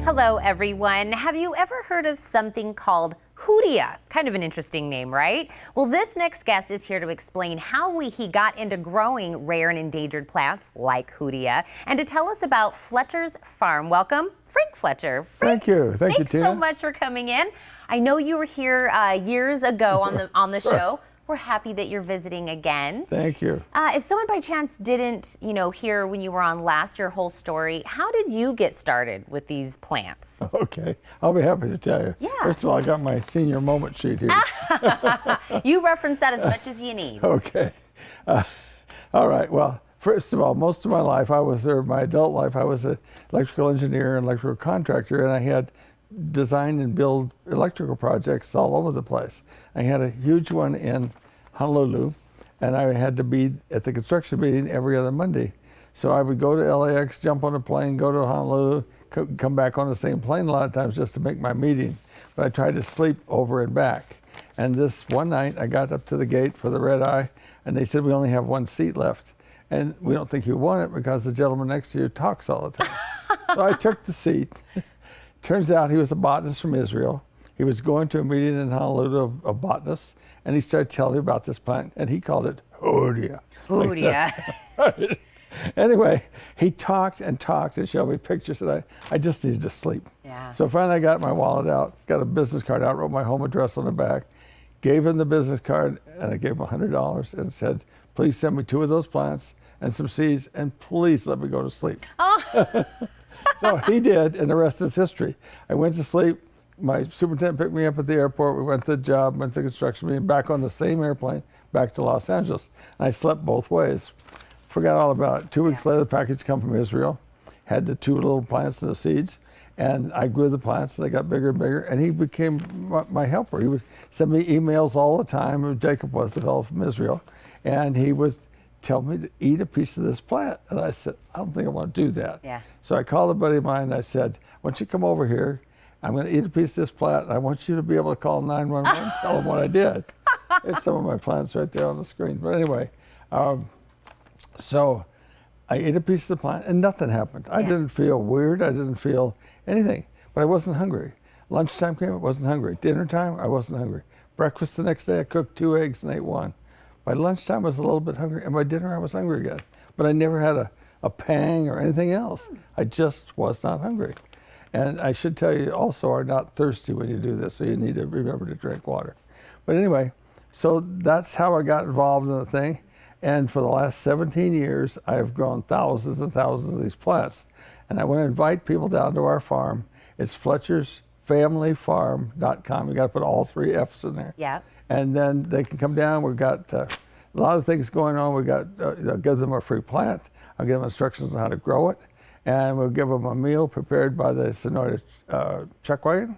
Hello, everyone. Have you ever heard of something called Hoodia? Kind of an interesting name, right? Well, this next guest is here to explain how he got into growing rare and endangered plants like Hoodia, and to tell us about Fletchers Farm. Welcome, Frank Fletcher. Frank, thank you. Thank you, Tina. Thanks so much for coming in. I know you were here years ago on the show. We're happy that you're visiting again. Thank you. If someone by chance didn't, hear when you were on last your whole story, how did you get started with these plants? Okay, I'll be happy to tell you. Yeah. First of all, I got my senior moment sheet here. You reference that as much as you need. Okay. All right. Well, first of all, most of my life, my adult life, I was an electrical engineer and electrical contractor, and I had design and build electrical projects all over the place. I had a huge one in Honolulu, and I had to be at the construction meeting every other Monday. So I would go to LAX, jump on a plane, go to Honolulu, come back on the same plane a lot of times just to make my meeting. But I tried to sleep over and back. And this one night, I got up to the gate for the red eye, and they said, we only have one seat left. And we don't think you want it because the gentleman next to you talks all the time. So I took the seat. Turns out he was a botanist from Israel. He was going to a meeting in Honolulu of botanists, and he started telling me about this plant, and he called it Hoodia. Hoodia. Anyway, he talked and showed me pictures, and I just needed to sleep. Yeah. So finally I got my wallet out, got a business card out, wrote my home address on the back, gave him the business card, and I gave him $100 and said, please send me 2 of those plants and some seeds, and please let me go to sleep. Oh. So he did, and the rest is history. I went to sleep. My superintendent picked me up at the airport. We went to the job, went to the construction meeting, back on the same airplane, back to Los Angeles. And I slept both ways. Forgot all about it. 2 weeks later, the package come from Israel, had the 2 little plants and the seeds, and I grew the plants, and they got bigger and bigger, and he became my helper. He would send me emails all the time. Jacob was the fellow from Israel, and he was tell me to eat a piece of this plant. And I said, I don't think I want to do that. Yeah. So I called a buddy of mine and I said, why don't you come over here? I'm going to eat a piece of this plant, and I want you to be able to call 911 and tell them what I did. There's some of my plants right there on the screen. But anyway, so I ate a piece of the plant and nothing happened. I didn't feel weird. I didn't feel anything, but I wasn't hungry. Lunchtime came, I wasn't hungry. Dinner time, I wasn't hungry. Breakfast the next day, I cooked 2 eggs and ate 1. By lunchtime, I was a little bit hungry, and by dinner, I was hungry again. But I never had a pang or anything else. I just was not hungry. And I should tell you, also are not thirsty when you do this, so you need to remember to drink water. But anyway, so that's how I got involved in the thing. And for the last 17 years, I have grown thousands and thousands of these plants. And I want to invite people down to our farm. It's Fletchers Family Farm.com. You got to put all 3 F's in there. Yeah. And then they can come down. We've got a lot of things going on. We got, I'll give them a free plant. I'll give them instructions on how to grow it. And we'll give them a meal prepared by the Sonora Chuck Wagon.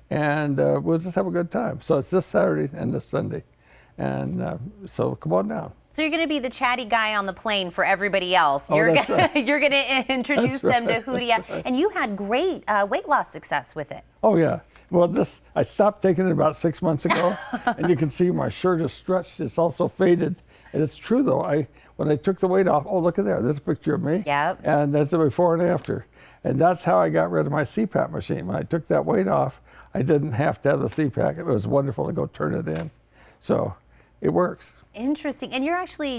And we'll just have a good time. So it's this Saturday and this Sunday. And so come on down. So you're going to be the chatty guy on the plane for everybody else. Oh, You're that's right. You're going to introduce them to Hoodia. Right. And you had great weight loss success with it. Oh, yeah. Well, I stopped taking it about 6 months ago, and you can see my shirt is stretched. It's also faded. And it's true, though. When I took the weight off, oh, look at there. There's a picture of me. Yep. And there's the before and after. And that's how I got rid of my CPAP machine. When I took that weight off, I didn't have to have the CPAP. It was wonderful to go turn it in. So it works. Interesting. And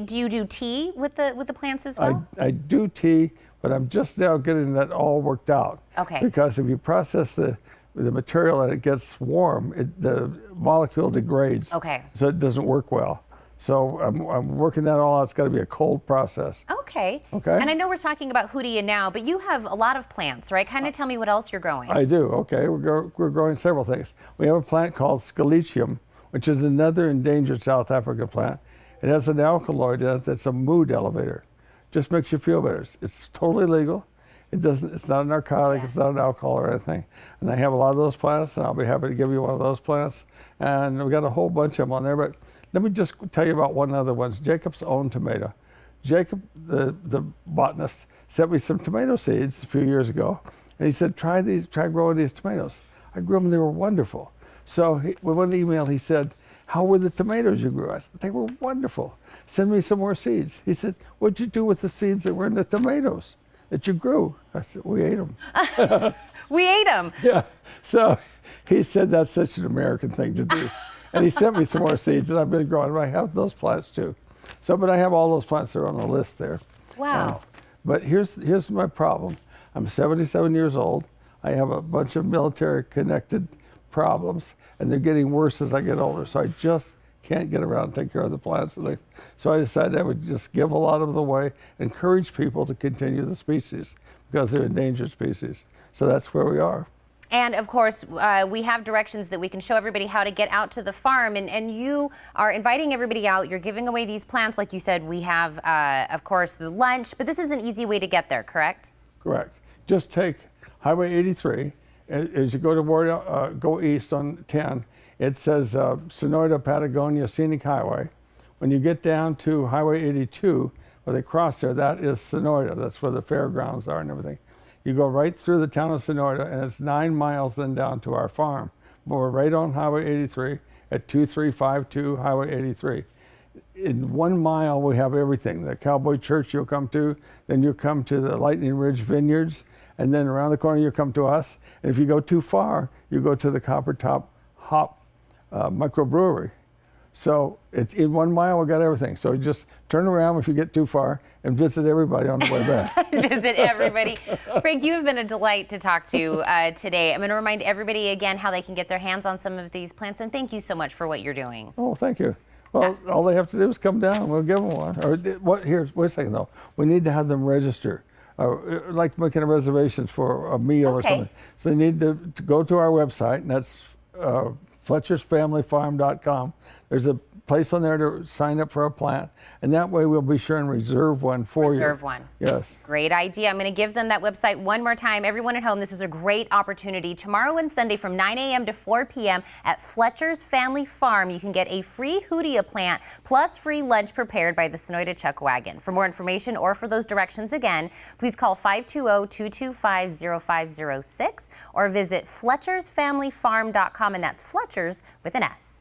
do you do tea with the plants as well? I do tea, but I'm just now getting that all worked out. Okay. Because if you process the material and it gets warm, the molecule degrades. Okay. So it doesn't work well. So I'm working that all out. It's got to be a cold process. Okay. Okay. And I know we're talking about Hoodia now, but you have a lot of plants, right? Kind of tell me what else you're growing. I do. Okay. We're growing several things. We have a plant called Scalecium, which is another endangered South African plant. It has an alkaloid in it that's a mood elevator. Just makes you feel better. It's totally legal. It's not a narcotic, It's not an alcohol or anything. And I have a lot of those plants, and I'll be happy to give you one of those plants. And we've got a whole bunch of them on there, but let me just tell you about one other one. Jacob's own tomato. Jacob, the botanist, sent me some tomato seeds a few years ago, and he said, try growing these tomatoes. I grew them, and they were wonderful. So with one email, he said, how were the tomatoes you grew? I said, they were wonderful. Send me some more seeds. He said, what'd you do with the seeds that were in the tomatoes that you grew? I said, we ate them. We ate them. Yeah. So he said that's such an American thing to do. And he sent me some more seeds, and I've been growing. I have those plants too. So, but I have all those plants that are on the list there. Wow. But here's my problem. I'm 77 years old. I have a bunch of military-connected problems, and they're getting worse as I get older. So I just can't get around and take care of the plants. So I decided I would just give a lot of them away, encourage people to continue the species because they're endangered species. So that's where we are. And of course, we have directions that we can show everybody how to get out to the farm. And you are inviting everybody out. You're giving away these plants. Like you said, we have, of course, the lunch. But this is an easy way to get there, correct? Correct. Just take Highway 83. As you go to go east on 10, it says Sonoyta, Patagonia Scenic Highway. When you get down to Highway 82, where they cross there, that is Sonoyta. That's where the fairgrounds are and everything. You go right through the town of Sonoyta, and it's 9 miles then down to our farm. But we're right on Highway 83 at 2352 Highway 83. In 1 mile, we have everything. The Cowboy Church you'll come to, then you'll come to the Lightning Ridge Vineyards, and then around the corner you'll come to us. And if you go too far, you go to the Copper Top Hop microbrewery. So it's in 1 mile, we got everything. So just turn around if you get too far and visit everybody on the way back. Visit everybody. Frank, you have been a delight to talk to today. I'm going to remind everybody again how they can get their hands on some of these plants. And thank you so much for what you're doing. Oh, thank you. Well, all they have to do is come down and we'll give them one. Or what? Here, wait a second though. We need to have them register. Like making a reservation for a meal or something. So they need to go to our website, and that's FletchersFamilyFarm.com. There's a place on there to sign up for a plant, and that way we'll be sure and reserve one for you. Reserve one. Yes. Great idea. I'm going to give them that website one more time. Everyone at home, this is a great opportunity. Tomorrow and Sunday from 9 a.m. to 4 p.m. at Fletchers Family Farm, you can get a free Hoodia plant plus free lunch prepared by the Sonoyta Chuck Wagon. For more information or for those directions again, please call 520-225-0506 or visit FletchersFamilyFarm.com, and that's Fletchers with an S.